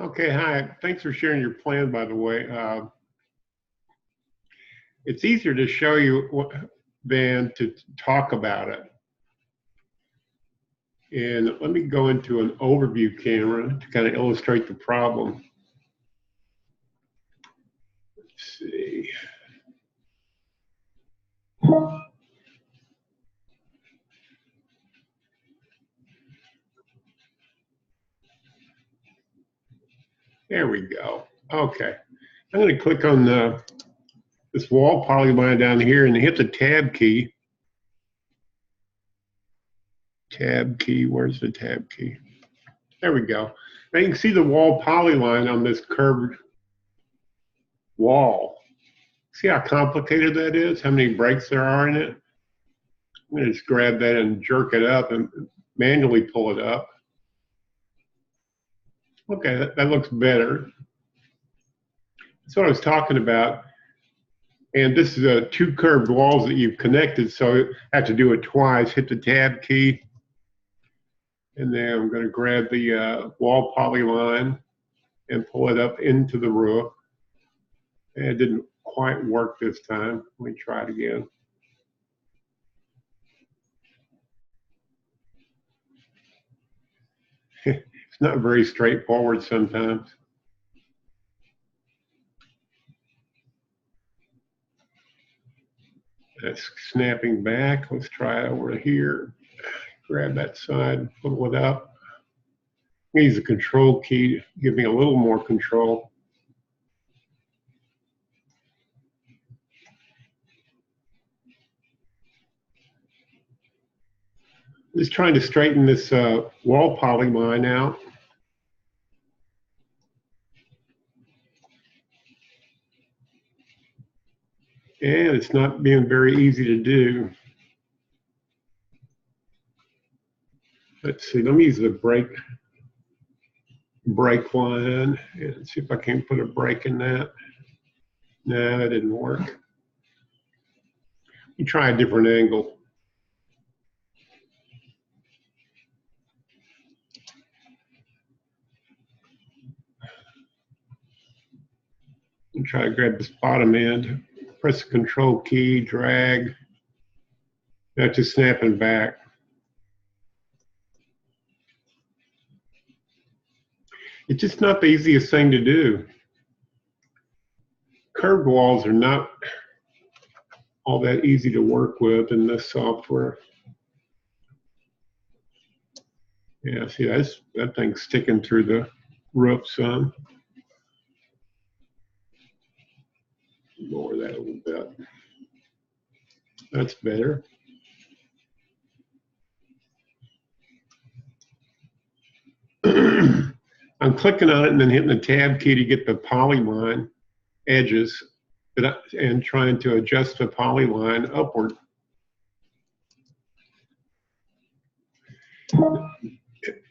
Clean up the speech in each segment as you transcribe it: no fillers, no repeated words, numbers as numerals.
Okay, hi. Thanks for sharing your plan, by the way. It's easier to show you than to talk about it. And let me go into an overview camera to kind of illustrate the problem. Let's see. There we go. Okay. I'm going to click on this wall polyline down here and hit the tab key. Tab key, where's the tab key? There we go. Now you can see the wall polyline on this curved wall. See how complicated that is? How many breaks there are in it? I'm going to just grab that and jerk it up and manually pull it up. Okay, that looks better. That's what I was talking about. And this is two curved walls that you've connected, so I have to do it twice. Hit the tab key, and then I'm going to grab the wall polyline and pull it up into the roof. And it didn't quite work this time. Let me try it again. It's not very straightforward sometimes. That's snapping back. Let's try it over here. Grab that side, pull it up. Use the control key to give me a little more control. Just trying to straighten this wall polyline out. And it's not being very easy to do. Let's see, let me use the brake line and see if I can put a brake in that. No, that didn't work. Let me try a different angle. And try to grab this bottom end. Press the control key, drag. That's just snapping back. It's just not the easiest thing to do. Curved walls are not all that easy to work with in this software. Yeah, see, that thing's sticking through the roof some. Lower that a little bit. That's better. I'm clicking on it and then hitting the tab key to get the polyline edges and trying to adjust the polyline upward.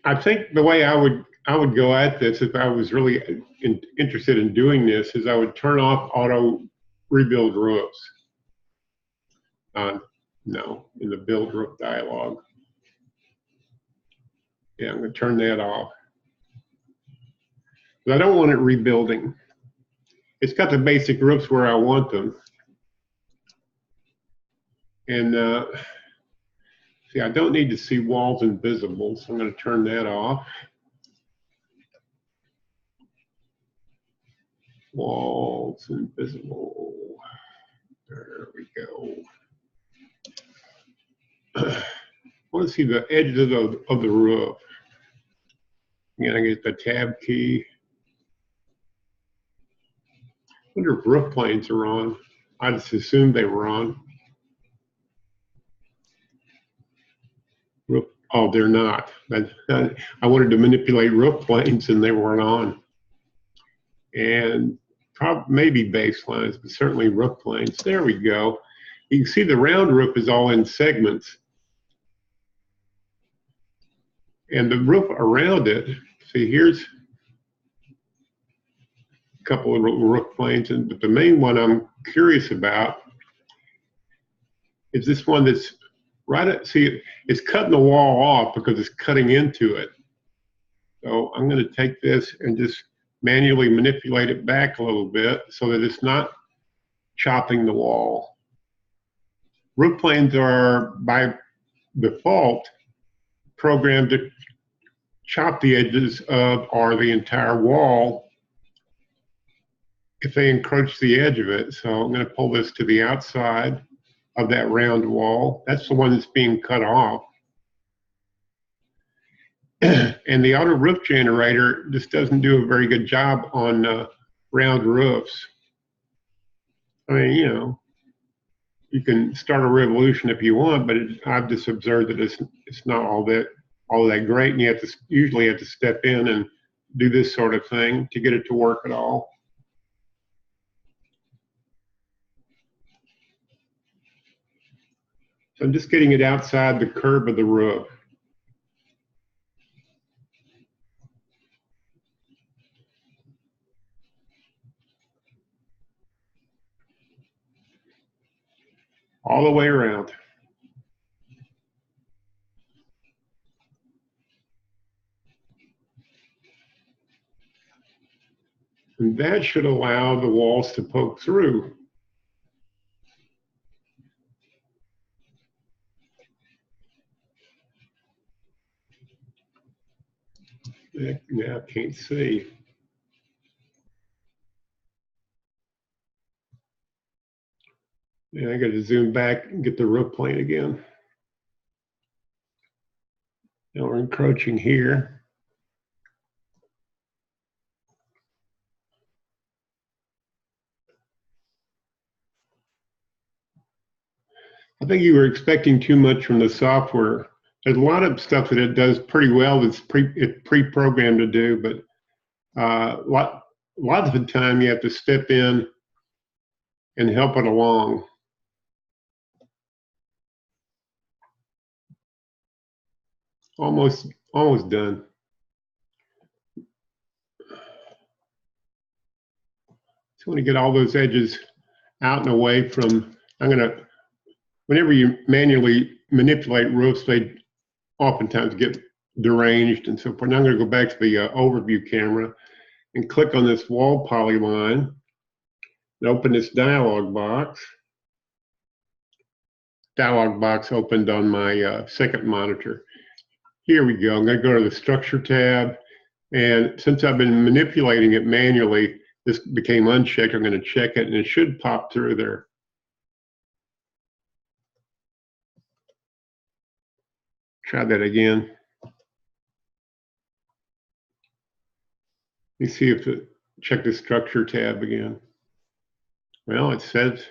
I think the way I would go at this if I was really interested in doing this is I would turn off auto rebuild roofs. No, in the build roof dialog. Yeah, I'm going to turn that off. But I don't want it rebuilding. It's got the basic roofs where I want them. And see, I don't need to see walls invisible, so I'm going to turn that off. Walls invisible. There we go. I want to see the edges of the roof. Again, I get the tab key. I wonder if roof planes are on. I just assumed they were on. Oh, they're not. I wanted to manipulate roof planes and they weren't on. And maybe baselines, but certainly roof planes. There we go. You can see the round roof is all in segments. And the roof around it, see, here's a couple of roof planes, but the main one I'm curious about is this one that's right at, see, it's cutting the wall off because it's cutting into it. So I'm going to take this and just manually manipulate it back a little bit so that it's not chopping the wall. Roof planes are, by default, programmed to chop the edges of or the entire wall if they encroach the edge of it. So I'm going to pull this to the outside of that round wall. That's the one that's being cut off. And the auto roof generator just doesn't do a very good job on round roofs. I mean, you know, you can start a revolution if you want, but I've just observed that it's not all that great, and you have to usually have to step in and do this sort of thing to get it to work at all. So I'm just getting it outside the curb of the roof. All the way around. And that should allow the walls to poke through. Now I can't see. Yeah, I got to zoom back and get the roof plane again. Now we're encroaching here. I think you were expecting too much from the software. There's a lot of stuff that it does pretty well that's pre-programmed to do, but a lot of the time you have to step in and help it along. Almost done. So want to get all those edges out and away from, whenever you manually manipulate roofs, they oftentimes get deranged and so forth. Now I'm going to go back to the overview camera and click on this wall polyline and open this dialog box. Dialog box opened on my second monitor. Here we go. I'm going to go to the structure tab, and since I've been manipulating it manually, this became unchecked. I'm going to check it, and it should pop through there. Try that again. Let me see if it, check the structure tab again. Well, it says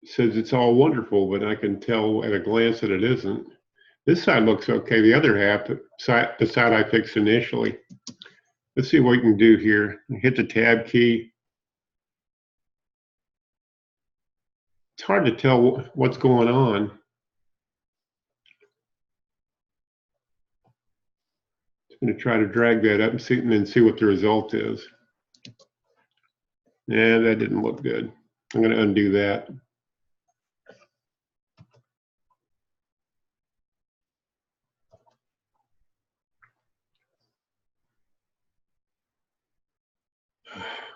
it's all wonderful, but I can tell at a glance that it isn't. This side looks okay. The other half, the side I fixed initially. Let's see what we can do here. Hit the tab key. It's hard to tell what's going on. I'm going to try to drag that up and then see what the result is. Yeah, that didn't look good. I'm going to undo that.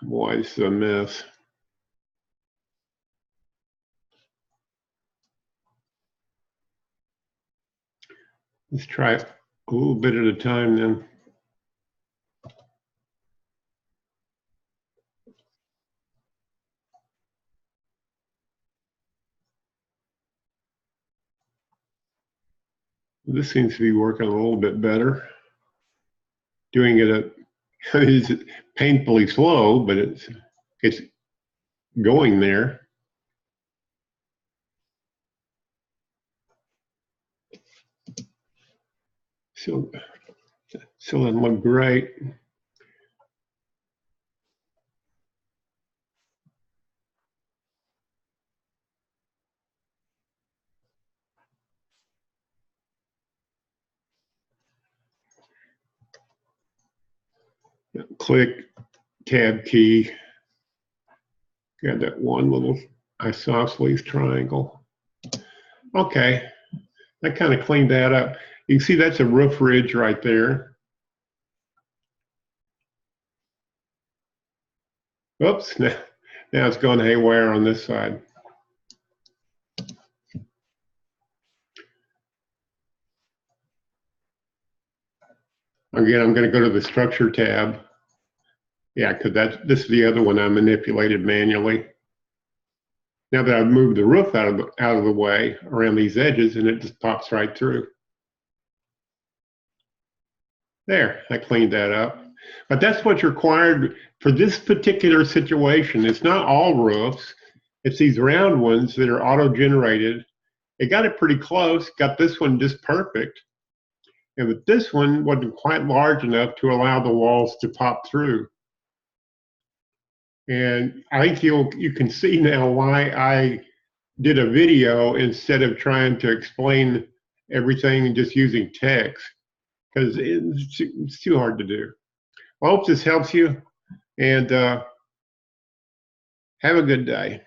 Boy, this is a mess. Let's try it a little bit at a time then. This seems to be working a little bit better. Doing it at it's painfully slow, but it's going there. Still doesn't look great. Click tab key. Got that one little isosceles triangle. Okay, that kind of cleaned that up. You can see that's a roof ridge right there. Oops, now it's going haywire on this side. Again, I'm going to go to the structure tab. Yeah, because this is the other one I manipulated manually. Now that I've moved the roof out of the way around these edges, and it just pops right through. There, I cleaned that up. But that's what's required for this particular situation. It's not all roofs. It's these round ones that are auto-generated. It got it pretty close, got this one just perfect. And but this one wasn't quite large enough to allow the walls to pop through. And I think you can see now why I did a video instead of trying to explain everything and just using text, because it's too hard to do. I hope this helps you, and have a good day.